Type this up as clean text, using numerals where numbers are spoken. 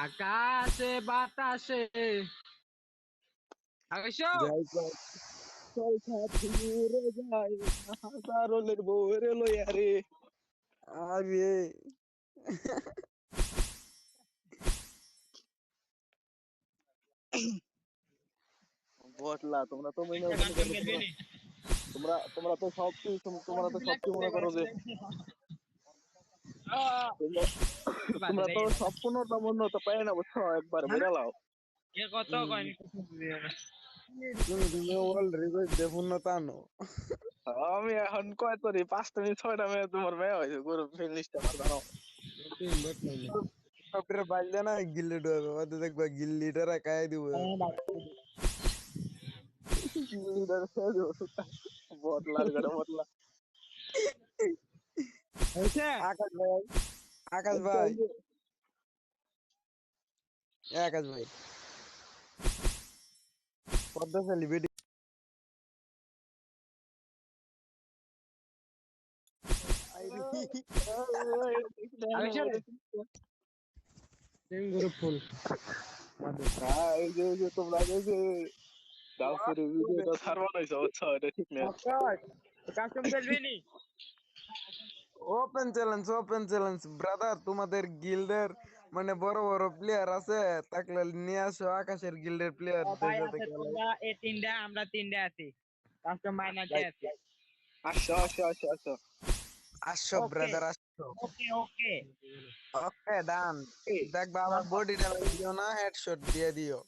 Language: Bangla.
আকাশে বাতাসে আকাশো যাই কর চল সাথী রে যাই হাজারোলের বউরে লইয়া রে আরে বটলা তোমরা তো মনে একটা গান মনে টান করো খেলবে নি তোমরা তোমরা তো সব কিছু তোমরা তো সব কিছু মনে করো যে তোমরা বাদে তোমরা তো দেয় সব পূর্ণতা মূর্ণতা পাই না বুঝছো একবার মেরে লাও এ কত কয়নি তুমি অলরেডি দেখুন না তানো আমি এখন কয় তোর 5টা 6টা মেয়ে তোমার মেয়ে হয়েছে গ্রুপ ফিনিশটা জানো সবরে বাইলে না গিল্লি ডোবে ওতে দেখবা গিল্লিটা রাখাই দিব কি লিডার বটলার ঘরে বটলা হয়েছে আকাশ ভাই আকাশ ভাই আকাশ ভাই পদ্মা সেলিব্রিটি গ্রুপ ফুল হ্যাঁ এই যে তোমরা এই যে ডাউপুরি ভিডিওটা সার্ভার হয়েছে বুঝছো এটা ঠিক না কাস্টম খেলবে নি ওপেন চ্যালেঞ্জ ব্রাদার তোমাদের গিল্ডের মানে বড় বড় প্লেয়ার আছে তাকলে নিয়ে আসো আকাশের গিল্ডের প্লেয়ারদের ভাই সাথে আছে খেলাই তোমরা এই তিনটা আমরা তিনটা আছি কাস্টম মাইনাসে ভাই আছি আসো আসো ওকে ব্রাদার আসো ওকে ওকে ওকে ডান দেখবা আমার বডিটা দিও না হেডশট দিয়ে দিও